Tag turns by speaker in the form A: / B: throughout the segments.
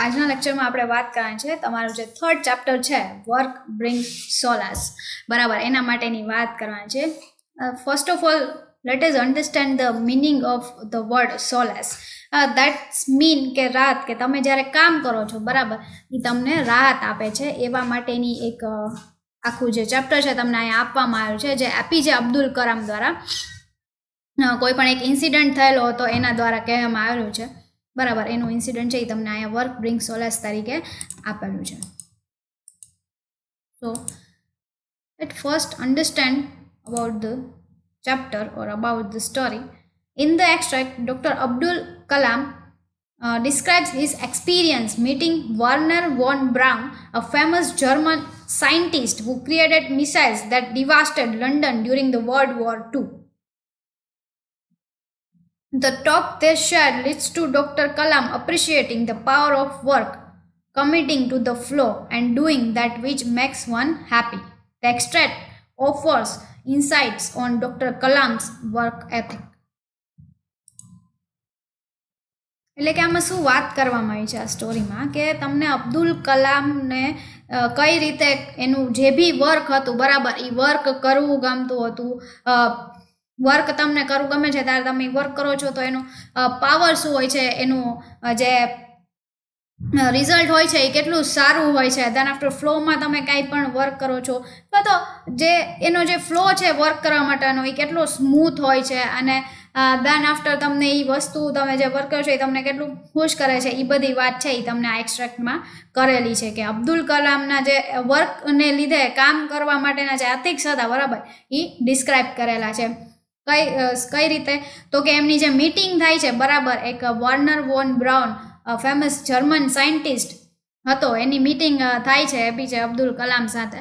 A: આજના લેક્ચરમાં આપણે વાત કરવાની છે તમારું જે થર્ડ ચેપ્ટર છે વર્ક બ્રિંગ સોલાસ, બરાબર, એના માટેની વાત કરવાની છે. First of all let us understand the meaning of the word solace. That's mean કે રાહત, કે તમે જ્યારે કામ કરો છો, બરાબર, એ તમને રાહત આપે છે, એવા માટેની એક આખું જે ચેપ્ટર છે તમને અહીંયા આપવામાં આવ્યું છે, જે એપીજે અબ્દુલ કલામ દ્વારા કોઈ પણ એક ઇન્સિડન્ટ થયેલો હતો એના દ્વારા કહેવામાં આવ્યું છે, બરાબર. એનું ઇન્સિડન્ટ છે એ તમને અહીંયા વર્ક બ્રિંગ સોલાસ તરીકે આપેલું છે. So late first understand about the chapter or about the story. In the extract, Dr. Abdul Kalam describes his experience meeting Werner von Braun, a famous German scientist who created missiles that devastated London during the World War II. The talk they shared leads to Dr. Kalam appreciating the power of work, committing to the flow, and doing that which makes one happy. The extract offers insights on Dr. Kalam's work ethic. એટલે કે આમાં શું વાત કરવામાં આવી છે આ સ્ટોરીમાં, કે તમને અબ્દુલ કલામને કઈ રીતે એનું જે બી વર્ક હતું, બરાબર, એ વર્ક કરવું ગમતું હતું. વર્ક તમને કરવું ગમે છે ત્યારે તમે વર્ક કરો છો તો એનું પાવર શું હોય છે, એનું જે રિઝલ્ટ હોય છે એ કેટલું સારું હોય છે. દેન આફ્ટર ફ્લોમાં તમે કાંઈ પણ વર્ક કરો છો તો જે એનો જે ફ્લો છે વર્ક કરવા માટેનો એ કેટલો સ્મૂથ હોય છે, અને દેન આફ્ટર તમને એ વસ્તુ તમે જે વર્ક કરો છો એ તમને કેટલું ખુશ કરે છે, એ બધી વાત છે એ તમને આ એક્સ્ટ્રેક્ટમાં કરેલી છે. કે અબ્દુલ કલામના જે વર્કને લીધે કામ કરવા માટેના જે એથિક્સ હતા, બરાબર, એ ડિસ્ક્રાઇબ કરેલા છે. કઈ રીતે, તો કે એમની જે મીટિંગ થાય છે, બરાબર, એક Wernher von Braun famous German scientist હતો, એની મીટિંગ થાય છે એપીજે અબ્દુલ કલામ સાથે.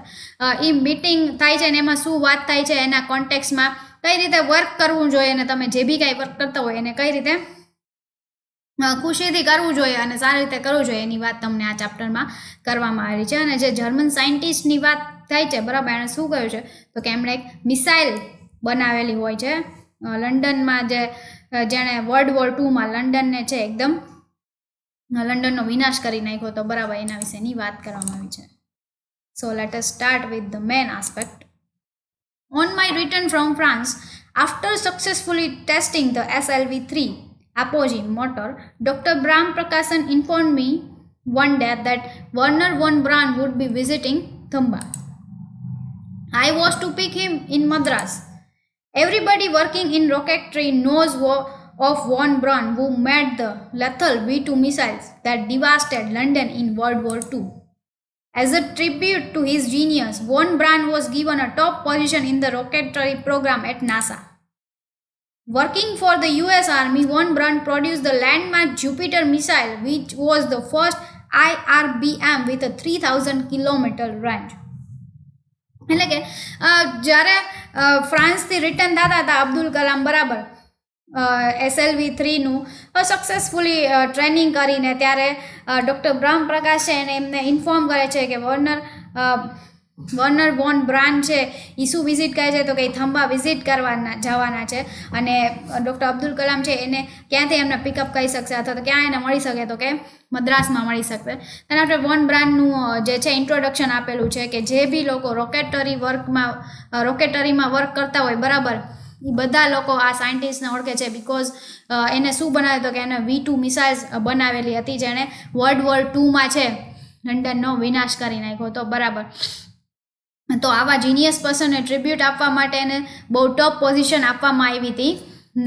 A: એ મીટિંગ થાય છે ને એમાં શું વાત થાય છે, એના કોન્ટેક્સમાં કઈ રીતે વર્ક કરવું જોઈએ, અને તમે જે બી કાંઈ વર્ક કરતા હોય એને કઈ રીતે ખુશીથી કરવું જોઈએ અને સારી રીતે કરવું જોઈએ, એની વાત તમને આ ચેપ્ટરમાં કરવામાં આવી છે. અને જે જર્મન સાયન્ટિસ્ટની વાત થાય છે, બરાબર, એણે શું કહ્યું છે, તો કે એમણે એક મિસાઇલ બનાવેલી હોય છે લંડનમાં, જેણે વર્લ્ડ વોર 2માં લંડનને છે એકદમ લંડનનો વિનાશ કરી નાખ્યો હતો, બરાબર, એના વિશેની વાત કરવામાં આવી છે. So let us start with the main aspect. On my return from France, after successfully testing the SLV-3 Apogee motor, Dr. Brahm Prakashan informed me one day that Werner von Braun would be visiting Thamba. I was to pick him in Madras. Everybody working in rocketry knows of von Braun, who made the lethal V2 missiles that devastated London in World War II. As a tribute to his genius, von Braun was given a top position in the rocketry program at NASA. Working for the US Army, von Braun produced the landmark Jupiter missile, which was the first IRBM with a 3000 kilometer range. એટલે કે જ્યારે ફ્રાન્સથી return થતા હતા અબ્દુલ કલામ, બરાબર, SLV-3નું successfully training કરીને, ત્યારે doctor બ્રહ્મ પ્રકાશ છે એને એમને ઇન્ફોર્મ કરે છે કે વર્નર વોન બ્રાન છે એ શું વિઝિટ કરે છે, તો કે થંબા વિઝિટ જવાના છે, અને ડૉક્ટર અબ્દુલ કલામ છે એને ક્યાંથી એમને પિકઅપ કરી શકશે અથવા તો ક્યાં એને મળી શકે, તો કે મદ્રાસમાં મળી શકશે. અને આપણે વોન બ્રાન્ડનું જે છે ઇન્ટ્રોડક્શન આપેલું છે કે જે બી લોકો રોકેટરીમાં વર્ક કરતા હોય, બરાબર, એ બધા લોકો આ સાયન્ટિસ્ટને ઓળખે છે, બિકોઝ એને શું બનાવ્યું તો કે એને V2 મિસાઇલ્સ બનાવેલી હતી, જેણે વર્લ્ડ વોર 2માં છે લંડનનો વિનાશ કરી નાખ્યો હતો, બરાબર. તો આવા જીનિયસ પર્સનને ટ્રિબ્યુટ આપવા માટે એને બહુ ટોપ પોઝિશન આપવામાં આવી હતી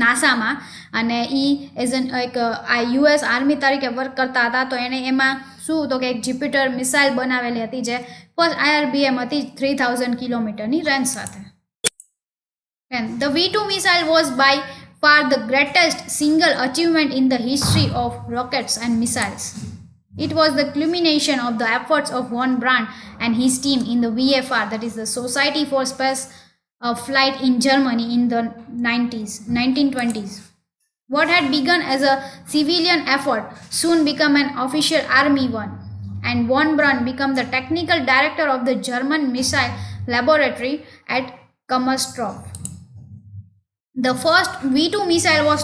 A: નાસામાં, અને એ એઝ એક આ US આર્મી તરીકે વર્ક કરતા હતા. તો એણે એમાં શું તો કે એક જ્યુપિટર મિસાઇલ બનાવેલી હતી, જે ફર્સ્ટ IRBM હતી 3000 કિલોમીટરની રેન્જ સાથે. And the V2 missile was by far the greatest single achievement in the history of rockets and missiles. It was the culmination of the efforts of von Braun and his team in the VFR, that is the Society for Space Flight in Germany, in the 1920s. What had begun as a civilian effort soon became an official army one, and von Braun became the technical director of the German missile laboratory at Kummersdorf. The first V2 missile was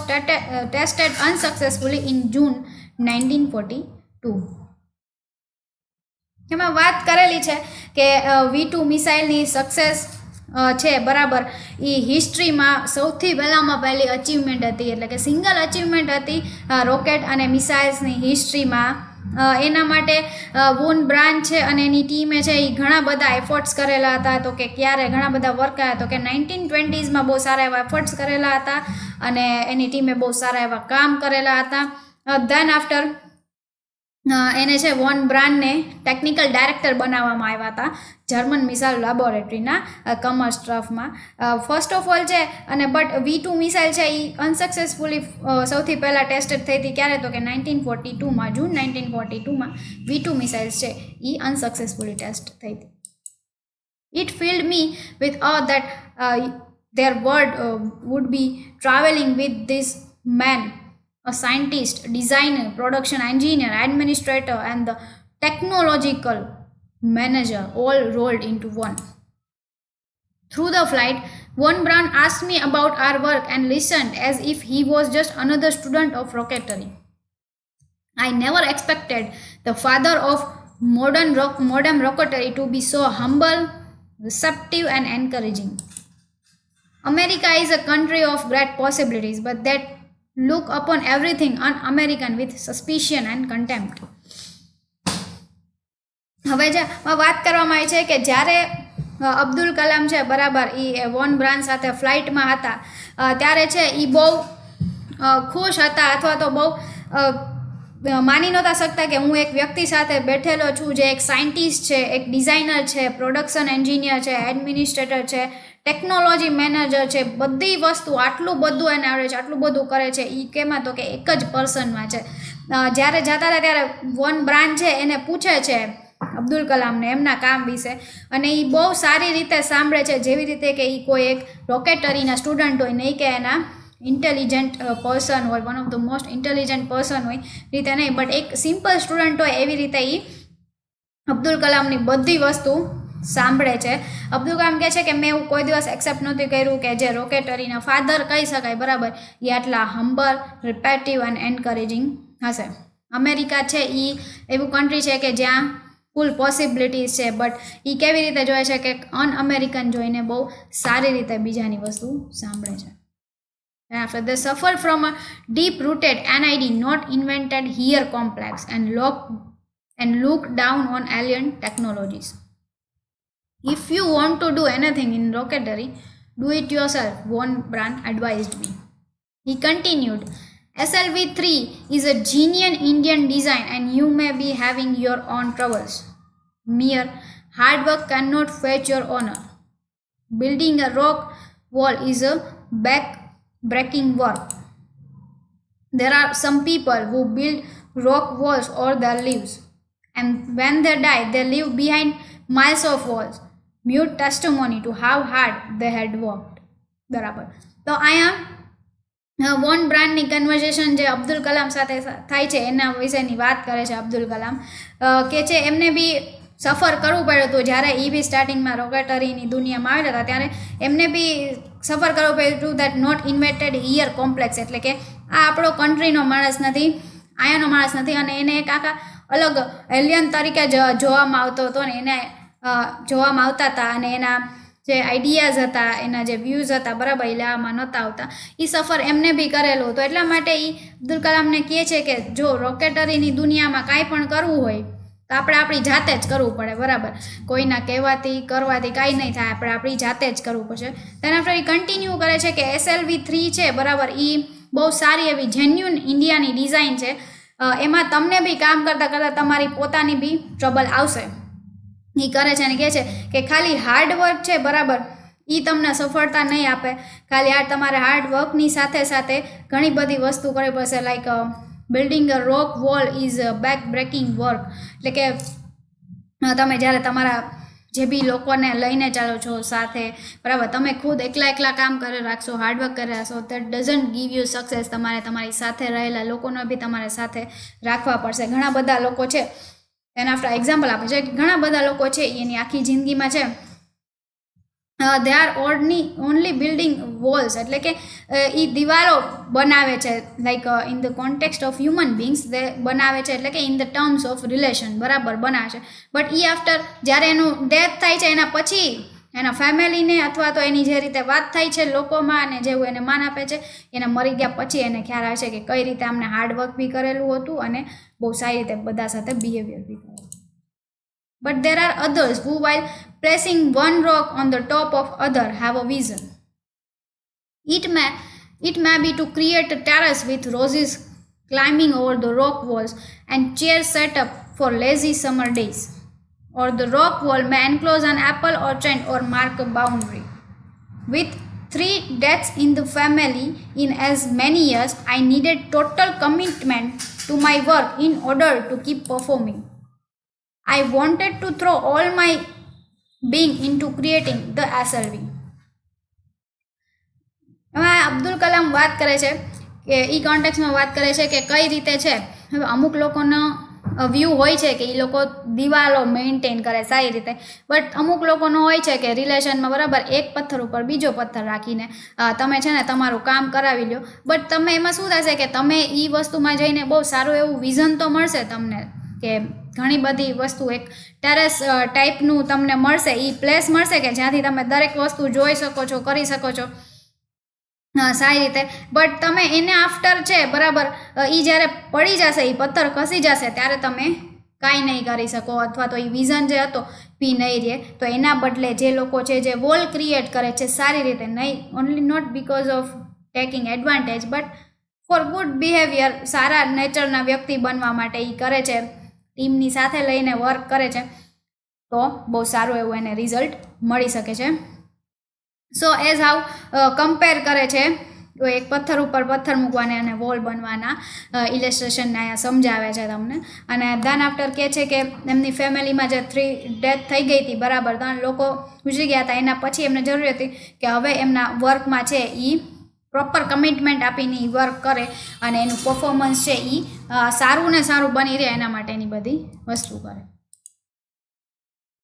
A: tested unsuccessfully in June 1942. એમાં વાત કરેલી છે કે V2 મિસાઇલની success છે બરાબર એ હિસ્ટ્રીમાં સૌથી પહેલામાં પહેલી અચીવમેન્ટ હતી, એટલે કે સિંગલ અચીવમેન્ટ હતી રોકેટ અને મિસાઇલ્સની હિસ્ટ્રીમાં. એના માટે વોન બ્રાન્ચ છે અને એની ટીમે છે એ ઘણા બધા એફર્ટ્સ કરેલા હતા. તો કે ક્યારે ઘણા બધા વર્ક કર્યા, તો કે 1920માં બહુ સારા એવા એફર્ટ્સ કરેલા હતા અને એની ટીમે બહુ સારા એવા કામ કરેલા હતા. ધેન આફ્ટર એને છે વોન બ્રાન્ડને ટેકનિકલ ડાયરેક્ટર બનાવવામાં આવ્યા હતા જર્મન મિસાઇલ લેબોરેટરીના કમર્સ્ટ્રફમાં. ફર્સ્ટ ઓફ ઓલ છે અને બટ V2 મિસાઇલ છે એ અનસક્સેસફુલી સૌથી પહેલાં ટેસ્ટેડ થઈ હતી. ક્યારે? તો કે 1942માં, જૂન 1942માં V2 મિસાઇલ્સ છે એ અનસક્સેસફુલી ટેસ્ટ થઈ હતી. It filled me with awe that their word would be traveling with this man, a scientist, designer, production engineer, administrator, and the technological manager all rolled into one. Through the flight, von Braun asked me about our work and listened as if he was just another student of rocketry. I never expected the father of modern rocketry to be so humble, receptive, and encouraging. America is a country of great possibilities, but that look upon everything un-American with suspicion and contempt. હવે જે વાત કરવામાં આવી છે કે જ્યારે અબ્દુલ કલામ છે બરાબર એ વોન બ્રાન સાથે ફ્લાઇટમાં હતા ત્યારે છે એ બહુ ખુશ હતા, અથવા તો બહુ માની નહોતા શકતા કે હું એક વ્યક્તિ સાથે બેઠેલો છું જે એક સાયન્ટિસ્ટ છે, એક ડિઝાઇનર છે, પ્રોડક્શન એન્જિનિયર છે, એડમિનિસ્ટ્રેટર છે, ટેકનોલોજી મેનેજર છે, બધી વસ્તુ આટલું બધું એને આવડે છે, આટલું બધું કરે છે. એ કેમાં તો કે એક જ પર્સનમાં છે. જ્યારે જતા હતા ત્યારે વોન બ્રાન છે એને પૂછે છે અબ્દુલ કલામને એમના કામ વિશે અને એ બહુ સારી રીતે સાંભળે છે, જેવી રીતે કે એ કોઈ એક રોકેટરીના સ્ટુડન્ટ હોય, નહીં કે એના ઇન્ટેલિજન્ટ પર્સન હોય, one of the most intelligent person હોય રીતે નહીં, બટ એક સિમ્પલ સ્ટુડન્ટ હોય એવી રીતે એ અબ્દુલ કલામની બધી વસ્તુ સાંભળે છે. અબ્દુલ કલામ કહે છે કે મેં એવું કોઈ દિવસ એક્સેપ્ટ નહોતું કર્યું કે જે રોકેટરીના ફાધર કહી શકાય બરાબર એ આટલા હમ્બલ, રિપેટિવ એન્ડ એન્કરેજિંગ હશે. અમેરિકા છે એ એવું કન્ટ્રી છે કે જ્યાં ફૂલ પોસિબિલિટીઝ છે, બટ એ કેવી રીતે જોવે છે કે અનઅમેરિકન જોઈને બહુ સારી રીતે બીજાની વસ્તુ સાંભળે છે. After they suffer from a deep-rooted NID, not invented here complex, and look down on alien technologies. If you want to do anything in rocketry, do it yourself, von Braun advised me. He continued, SLV-3 is a genuine Indian design and you may be having your own troubles. Mere hard work cannot fetch your honor. Building a rock wall is a back-breaking work. There are some people who build rock walls all their lives, and when they die, they leave behind miles of walls, mute testimony to how hard they had worked. બરાબર. તો અહીંયા von બ્રાન્ડની conversion જે અબ્દુલ કલામ સાથે થાય છે એના વિશેની વાત કરે છે અબ્દુલ કલામ કે છે એમને બી સફર કરવું પડ્યું હતું. જ્યારે એ બી સ્ટાર્ટિંગમાં રોકેટરીની દુનિયામાં આવેલા હતા ત્યારે એમને બી સફર કરવું પડ્યું હતું. That not invented here complex, એટલે કે આ આપણો કન્ટ્રીનો માણસ નથી, અહીંયાનો માણસ નથી, અને એને એક આખા અલગ એલિયન તરીકે જોવામાં આવતો હતો ને એને જોવામાં આવતા હતા, અને એના જે આઈડિયાઝ હતા, એના જે વ્યૂઝ હતા બરાબર એ લેવામાં નહોતા આવતા. એ સફર એમને બી કરેલો હતો. એટલા માટે એ અબ્દુલ કલામને કહે છે કે જો રોકેટરીની દુનિયામાં કાંઈ પણ કરવું હોય તો આપણે આપણી જાતે જ કરવું પડે બરાબર, કોઈના કહેવાથી કરવાથી કાંઈ નહીં થાય, આપણે આપણી જાતે જ કરવું પડશે. તેના પર એ કન્ટિન્યુ કરે છે કે SLV-3 છે બરાબર એ બહુ સારી એવી જેન્યુન ઇન્ડિયાની ડિઝાઇન છે. એમાં તમને બી કામ કરતાં કરતાં તમારી પોતાની બી ટ્રબલ આવશે. એ કરે છે અને કહે છે કે ખાલી હાર્ડવર્ક છે બરાબર એ તમને સફળતા નહીં આપે, ખાલી તમારે હાર્ડવર્કની સાથે સાથે ઘણી બધી વસ્તુ કરવી પડશે. Like building a rock wall is back breaking work, એટલે કે તમે જ્યારે તમારા જે બી લોકોને લઈને ચાલો છો સાથે બરાબર, તમે ખુદ એકલા કામ કરી રાખશો, હાર્ડવર્ક કરી રાખશો, that doesn't give you success. તમારે તમારી સાથે રહેલા લોકોને બી તમારે સાથે રાખવા પડશે. ઘણા બધા લોકો છે એના આફ્ટર એક્ઝામ્પલ આપે છે, ઘણા બધા લોકો છે એની આખી જિંદગીમાં છે they are only building walls, એટલે કે એ દિવાલો બનાવે છે, like in the context of human beings તે બનાવે છે, એટલે કે in the terms of relation બરાબર બનાવે છે. બટ એ આફ્ટર જ્યારે એનું ડેથ થાય છે એના પછી એના ફેમિલીને અથવા તો એની જે રીતે વાત થાય છે લોકોમાં અને જેવું એને માન આપે છે, એને મરી ગયા પછી એને ખ્યાલ આવે છે કે કઈ રીતે આમને હાર્ડવર્ક બી કરેલું હતું અને બહુ સારી રીતે બધા સાથે બિહેવિયર બી કરેલું. But there are others who, while placing one rock on the top of other, have a vision. It may be to create a terrace with roses climbing over the rock walls and chairs set up for lazy summer days. Or the rock wall may enclose an apple orchard or mark a boundary. With 3 deaths in the family in as many years, I needed total commitment to my work in order to keep performing. I wanted to throw all my being into creating the SLV. હવે અબ્દુલ કલામ વાત કરે છે કે એ કોન્ટેક્સમાં વાત કરે છે કે કઈ રીતે છે. હવે અમુક લોકોનો વ્યૂ હોય છે કે એ લોકો દિવાલો મેન્ટેન કરે સારી રીતે, બટ અમુક લોકોનો હોય છે કે રિલેશનમાં બરાબર એક પથ્થર ઉપર બીજો પથ્થર રાખીને તમે છે ને તમારું કામ કરાવી લો. બટ તમે એમાં શું થશે કે તમે એ વસ્તુમાં જઈને બહુ સારું એવું વિઝન તો મળશે તમને, કે ઘણી બધી વસ્તુ એક ટેરેસ ટાઈપનું તમને મળશે, એ પ્લેસ મળશે કે જ્યાંથી તમે દરેક વસ્તુ જોઈ શકો છો, કરી શકો છો સારી રીતે. બટ તમે એને આફ્ટર છે બરાબર એ જ્યારે પડી જશે, એ પથ્થર ખસી જશે ત્યારે તમે કાંઈ નહીં કરી શકો, અથવા તો એ વિઝન જે હતો પી નહીં રહે. તો એના બદલે જે લોકો છે જે વોલ ક્રિએટ કરે છે સારી રીતે, નહીં only not because of taking advantage but for good behaviour, સારા નેચરના વ્યક્તિ બનવા માટે એ કરે છે, ટીમની સાથે લઈને વર્ક કરે છે, તો બહુ સારું એવું એને રિઝલ્ટ મળી શકે છે. સો એઝ હાઉ કમ્પેર કરે છે, તો એક પથ્થર ઉપર પથ્થર મૂકવાને અને વોલ બનવાના ઇલેસ્ટ્રેશનને અહીંયા સમજાવે છે તમને. અને ધેન આફ્ટર કહે છે કે એમની ફેમિલીમાં જે 3 ડેથ થઈ ગઈ હતી બરાબર, 3 લોકો ગુજરી ગયા હતા, એના પછી એમને જરૂર હતી કે હવે એમના વર્કમાં છે એ પ્રોપર કમિટમેન્ટ આપીને એ વર્ક કરે અને એનું પરફોર્મન્સ છે એ સારું ને સારું બની રહે એના માટેની બધી વસ્તુ કરે.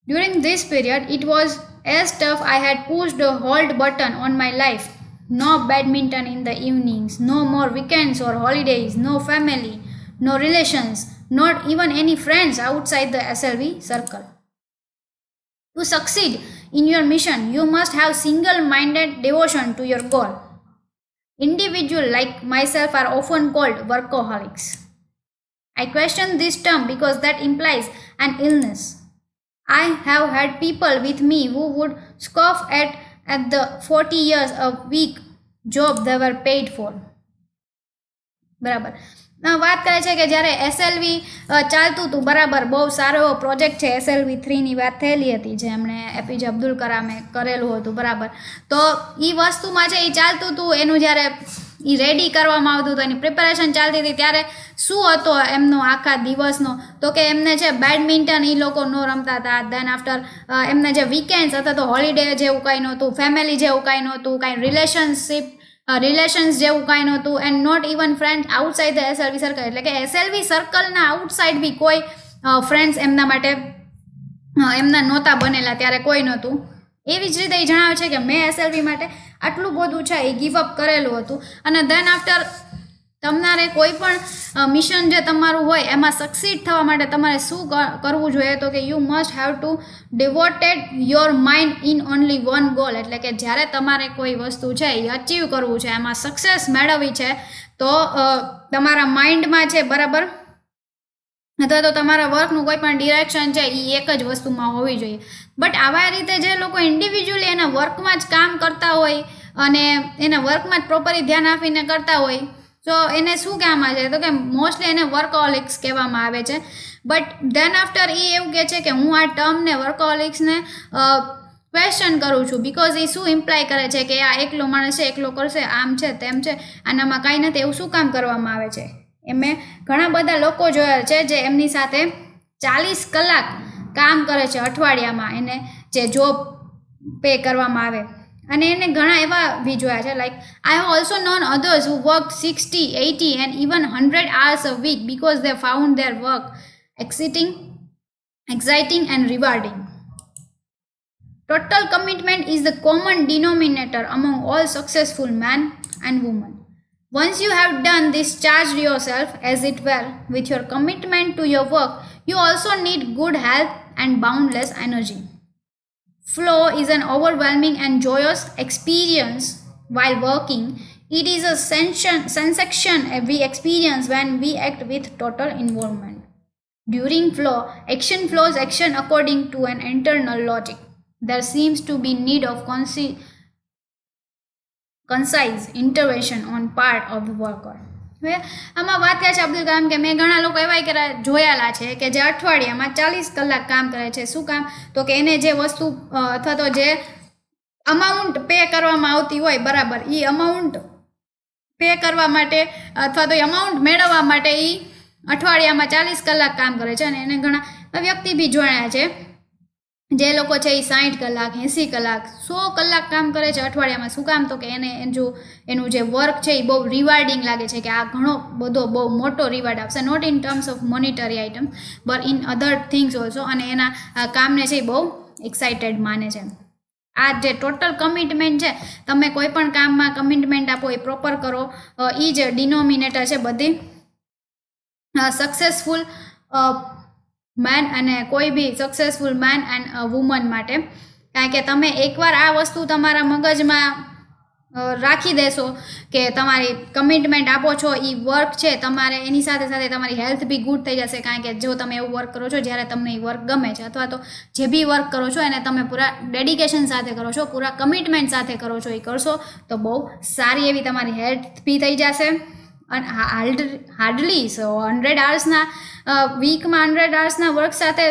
A: During this period, it was as tough I had pushed the hold button on my life. No badminton in the evenings, no more weekends or holidays, no family, no relations, not even any friends outside the SLV circle. To succeed in your mission, you must have single-minded devotion to your goal. Individuals like myself are often called workaholics. I question this term because that implies an illness. I have had people with me who would scoff at the 40 years a week job they were paid for. બરાબર વાત કરે છે કે જ્યારે SLV ચાલતું હતું બરાબર, બહુ સારો એવો પ્રોજેક્ટ છે SLV 3ની વાત થયેલી હતી જે એમણે એપીજે અબ્દુલ કલામે કરેલું હતું બરાબર. તો એ વસ્તુમાં છે એ ચાલતું હતું, એનું જ્યારે એ રેડી કરવામાં આવતું હતું, એની પ્રિપેરેશન ચાલતી હતી, ત્યારે શું હતો એમનો આખા દિવસનો, તો કે એમને છે બેડમિન્ટન એ લોકો ન રમતા હતા. દેન આફ્ટર એમને જે વીકેન્ડ્સ અથવા તો હોલિડે જેવું કાંઈ નહોતું, ફેમિલી જેવું કાંઈ નહોતું, કાંઈ રિલેશન્સ જેવું કાંઈ નહોતું, and not even friends outside the SLV circle, એટલે કે SLV સર્કલના આઉટસાઇડ બી કોઈ ફ્રેન્ડ્સ એમના માટે એમના નહોતા બનેલા, ત્યારે કોઈ નહોતું. એવી જ રીતે એ જણાવે છે કે મેં SLV માટે આટલું બધું છે એ ગીવ અપ કરેલું હતું. અને દેન આફ્ટર તમારે કોઈ પણ મિશન જે તમારું હોય એમાં સક્સીડ થવા માટે તમારે શું કરવું જોઈએ, તો કે you must have to devoted your mind in only one goal. એટલે કે જ્યારે તમારે કોઈ વસ્તુ છે એ અચીવ કરવું છે, એમાં સક્સેસ મેળવવી છે, તો તમારા માઇન્ડમાં છે બરાબર, અથવા તો તમારા વર્કનું કોઈ પણ ડિરેક્શન છે એ એક જ વસ્તુમાં હોવી જોઈએ. બટ આવા રીતે જે લોકો ઇન્ડિવિજ્યુઅલી એના વર્કમાં જ કામ કરતા હોય અને એના વર્કમાં જ પ્રોપરલી ધ્યાન આપીને કરતા હોય, તો એને શું કહેવામાં આવે છે, તો કે મોસ્ટલી એને વર્કહોલિક્સ કહેવામાં આવે છે. બટ ધેન આફ્ટર એ એવું કહે છે કે હું આ ટર્મને વર્કહોલિક્સને ક્વેશ્ચન કરું છું, બિકોઝ એ શું ઇમ્પ્લાય કરે છે કે આ એકલો માણસ છે, એકલો કરશે, આમ છે તેમ છે, આનામાં કાંઈ નથી, એવું શું કામ કરવામાં આવે છે. મેં ઘણા બધા લોકો જોયા છે જે એમની સાથે 40 કલાક કામ કરે છે અઠવાડિયામાં, એને જે જોબ પે કરવામાં આવે, અને એને ઘણા એવા બી જોયા છે. Like I have also known others who work 60, 80 and even 100 hours a week because they found their work exciting and rewarding. Total commitment is the common denominator among all successful men and women. Once you have done this, charged yourself, as it were, with your commitment to your work, you also need good health and boundless energy. Flow is an overwhelming and joyous experience while working. It is a sensation we experience when we act with total involvement. During flow, action flows action according to an internal logic. There seems to be need of concise intervention on part of the worker. હવે આમાં વાત કરે છે અબ્દુલ કલામ કે મેં ઘણા લોકો એવા જોયેલા છે કે જે અઠવાડિયામાં 40 કલાક કામ કરે છે. શું કામ? તો કે એને જે વસ્તુ અથવા તો જે અમાઉન્ટ પે કરવામાં આવતી હોય બરાબર એ અમાઉન્ટ પે કરવા માટે અથવા તો અમાઉન્ટ મેળવવા માટે એ અઠવાડિયામાં 40 કલાક કામ કરે છે. અને એને ઘણા વ્યક્તિ બી જોયા છે જે લોકો છે એ 60 કલાક 80 કલાક 100 કલાક કામ કરે છે અઠવાડિયામાં. શું કામ? તો કે એને જો એનું જે વર્ક છે એ બહુ રિવાર્ડિંગ લાગે છે કે આ ઘણો બધો બહુ મોટો રિવાર્ડ આપશે, not in terms of monetary item but in other things also. અને એના કામને છે એ બહુ એક્સાઇટેડ માને છે. આ જે ટોટલ કમિટમેન્ટ છે, તમે કોઈ પણ કામમાં કમિટમેન્ટ આપો એ પ્રોપર કરો, એ જ ડિનોમિનેટર છે બધી સક્સેસફુલ મેન અને કોઈ બી સક્સેસફુલ મેન એન્ડ વુમન માટે. કારણ કે તમે એકવાર આ વસ્તુ તમારા મગજમાં રાખી દેશો કે તમારી કમિટમેન્ટ આપો છો, એ વર્ક છે તમારે એની સાથે સાથે તમારી હેલ્થ બી ગુડ થઈ જશે. કારણ કે જો તમે એવું વર્ક કરો છો જ્યારે તમને એ વર્ક ગમે છે અથવા તો જે બી વર્ક કરો છો એને તમે પૂરા ડેડિકેશન સાથે કરો છો, પૂરા કમિટમેન્ટ સાથે કરો છો, એ કરશો તો બહુ સારી એવી તમારી હેલ્થ બી થઈ જશે. અને હાર્ડલી 100 આવર્સના વીકમાં 100 આવર્સના વર્ક સાથે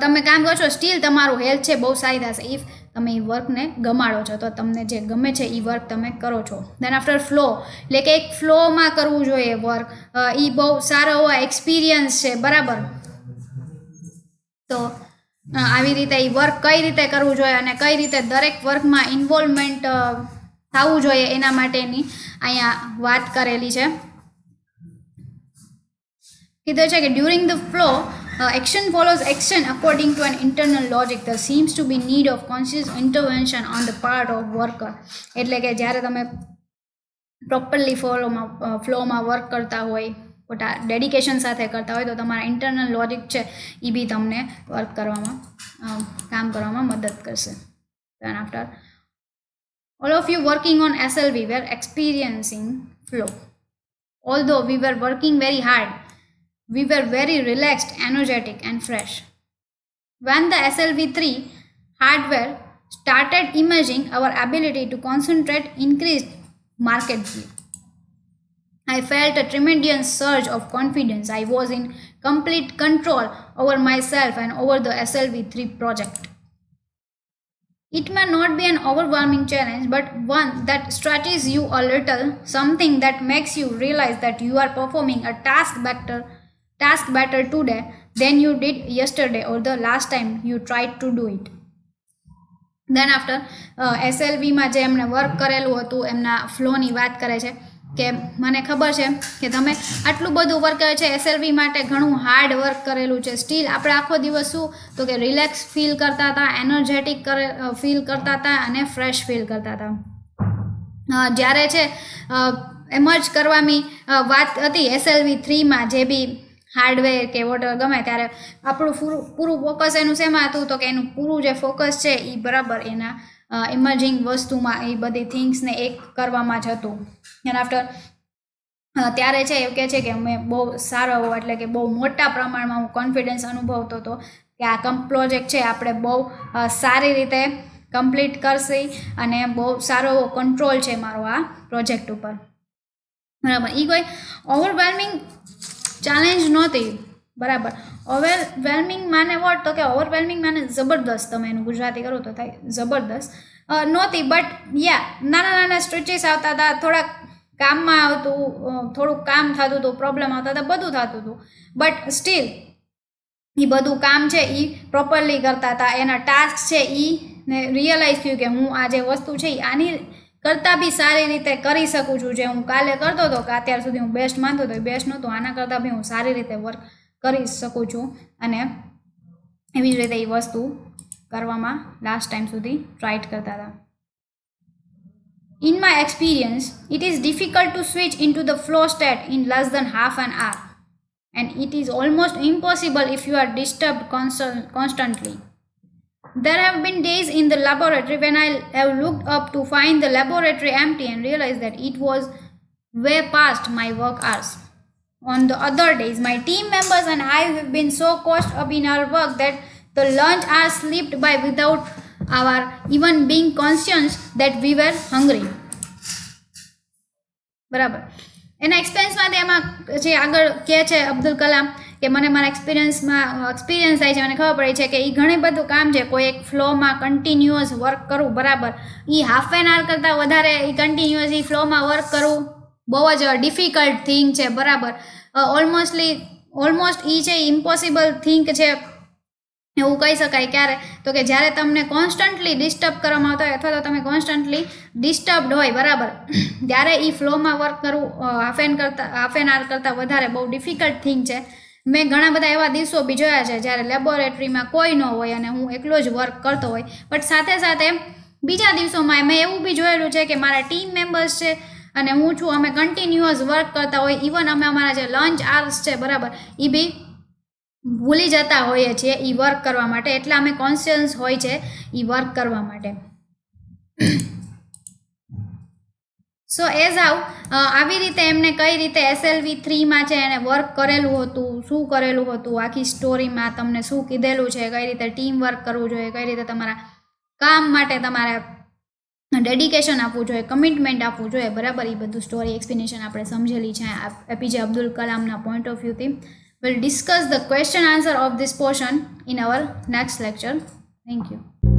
A: તમે કામ કરો છો, સ્ટીલ તમારું હેલ્થ છે બહુ સારી થશે ઇફ તમે એ વર્કને ગમાડો છો. તો તમને જે ગમે છે એ વર્ક તમે કરો છો. દેન આફ્ટર ફ્લો, એટલે કે એક ફ્લોમાં કરવું જોઈએ વર્ક, એ બહુ સારો એવો એક્સપિરિયન્સ છે બરાબર. તો આવી રીતે એ વર્ક કઈ રીતે કરવું જોઈએ અને કઈ રીતે દરેક વર્કમાં ઇન્વોલ્વમેન્ટ થવું જોઈએ એના માટેની અહીંયા વાત કરેલી છે. કીધું છે કે during the flow action follows action according to an internal logic. There seems to be need of conscious intervention on the part of worker. એટલે કે જ્યારે તમે પ્રોપરલી ફ્લોમાં વર્ક કરતા હોય, પોતા ડેડિકેશન સાથે કરતા હોય તો તમારા ઇન્ટરનલ લોજિક છે એ બી તમને વર્ક કરવામાં કામ કરવામાં મદદ કરશે. Then after all of you working on SLV were experiencing flow. Although we were working very hard, we were very relaxed, energetic and fresh. When the SLV3 hardware started emerging, our ability to concentrate increased markedly. I felt a tremendous surge of confidence. I was in complete control over myself and over the SLV3 project. It may not be an overwhelming challenge, but one that stretches you a little, something that makes you realize that you are performing a task better today than you did yesterday or the last time you tried to do it. Then after SLVમાં જે એમણે work કરેલું હતું એમના ફ્લોની વાત કરે છે કે મને ખબર છે કે તમે આટલું બધું વર્ક કરે છે એસએલવી માટે, ઘણું હાર્ડ વર્ક કરેલું છે. સ્ટીલ આપણે આખો દિવસ શું તો કે રિલેક્સ ફીલ કરતા હતા, એનર્જેટિક ફીલ કરતા હતા અને ફ્રેશ ફીલ કરતા હતા. જ્યારે છે એમર્જ કરવાની વાત હતી SLV3માં જે બી હાર્ડવેર કે વોટર ગમે ત્યારે આપણું પૂરું ફોકસ એનું શેમાં હતું તો કે એનું પૂરું જે ફોકસ છે એ બરાબર એના ઇમર્જિંગ વસ્તુમાં એ બધી થિંગ્સને એક કરવામાં જ હતું. એન્ડ આફ્ટર ત્યારે છે એવું કહે છે કે મેં બહુ સારો એવો એટલે કે બહુ મોટા પ્રમાણમાં હું કોન્ફિડન્સ અનુભવતો હતો કે આ પ્રોજેક્ટ છે આપણે બહુ સારી રીતે કમ્પ્લીટ કરશે અને બહુ સારો એવો કંટ્રોલ છે મારો આ પ્રોજેક્ટ ઉપર બરાબર. એ કોઈ ઓવરવેલ્મિંગ ચેલેન્જ નહોતી બરાબર. ઓવરવેલ્મિંગ માને વોટ તો કે ઓવરવેલ્મિંગ માને જબરદસ્ત, તમે એનું ગુજરાતી કરો તો થાય જબરદસ્ત નહોતી. બટ યા નાના નાના સ્ટ્રેચીસ આવતા હતા, થોડાક કામમાં આવતું, થોડુંક કામ થતું હતું, પ્રોબ્લેમ આવતા હતા, બધું થતું હતું. બટ સ્ટીલ એ બધું કામ છે એ પ્રોપરલી કરતા હતા. એના ટાસ્ક છે એને રિયલાઇઝ થયું કે હું આ જે વસ્તુ છે એ આની કરતાં બી સારી રીતે કરી શકું છું. જે હું કાલે કરતો હતો કે અત્યાર સુધી હું બેસ્ટ માનતો હતો એ બેસ્ટ નહોતું, આના કરતાં બી હું સારી રીતે વર્ક કરી શકું છું અને એવી જ રીતે એ વસ્તુ કરવામાં લાસ્ટ ટાઈમ સુધી રાઇટ કરતા હતા. In my experience, it is difficult to switch into the flow state in less than half an hour, and it is almost impossible if you are disturbed constantly. There have been days in the laboratory when I have looked up to find the laboratory empty and realized that it was way past my work hours. On the other days, my team members and I have been so caught up in our work that the lunch hours slipped by without our even being conscious that we were hungry. બરાબર. એના એક્સપિરિયન્સમાં એમાં જે આગળ કહે છે અબ્દુલ કલામ કે મને મારા એક્સપિરિયન્સ થાય છે, મને ખબર પડી છે કે એ ઘણી બધું કામ છે, કોઈ એક ફ્લોમાં કન્ટિન્યુઅસ વર્ક કરવું, બરાબર, એ હાફ એન આવર કરતાં વધારે એ કન્ટિન્યુઅસ એ ફ્લોમાં વર્ક કરવું બહુ જ ડિફિકલ્ટ થિંગ છે, બરાબર. ઓલમોસ્ટ એ છે ઇમ્પોસિબલ થિંક છે એવું કહી શકાય. ક્યારે? તો કે જ્યારે તમને કોન્સ્ટન્ટલી ડિસ્ટર્બ કરવામાં આવતા હોય અથવા તો તમે કોન્સ્ટન્ટલી ડિસ્ટર્બડ હોય, બરાબર, ત્યારે એ ફ્લોમાં વર્ક કરવું હાફ એન આવર કરતાં વધારે બહુ ડિફિકલ્ટ થિંગ છે. મેં ઘણા બધા એવા દિવસો બી જોયા છે જ્યારે લેબોરેટરીમાં કોઈ ન હોય અને હું એકલો જ વર્ક કરતો હોય, બટ સાથે સાથે બીજા દિવસોમાં મેં એવું બી જોયેલું છે કે મારા ટીમ મેમ્બર્સ છે અને હું છું, અમે કન્ટિન્યુઅસ વર્ક કરતા હોય, ઇવન અમે અમારા જે લંચ આર્સ છે, બરાબર, એ બી ભૂલી જતા હોઈએ છીએ એ વર્ક કરવા માટે, એટલે અમે કોન્શિયસ હોય છે એ વર્ક કરવા માટે. સો એઝ આવી રીતે એમને કઈ રીતે SLV3માં છે એને વર્ક કરેલું હતું, શું કરેલું હતું, આખી સ્ટોરીમાં તમને શું કીધેલું છે, કઈ રીતે ટીમ વર્ક કરવું જોઈએ, કઈ રીતે તમારા કામ માટે તમારે ડેડિકેશન આપવું જોઈએ, કમિટમેન્ટ આપવું જોઈએ, બરાબર, એ બધું સ્ટોરી એક્સપ્લેનેશન આપણે સમજેલી છે APJ અબ્દુલ કલામના પોઈન્ટ ઓફ વ્યૂથી. We'll discuss the question answer of this portion in our next lecture. Thank you.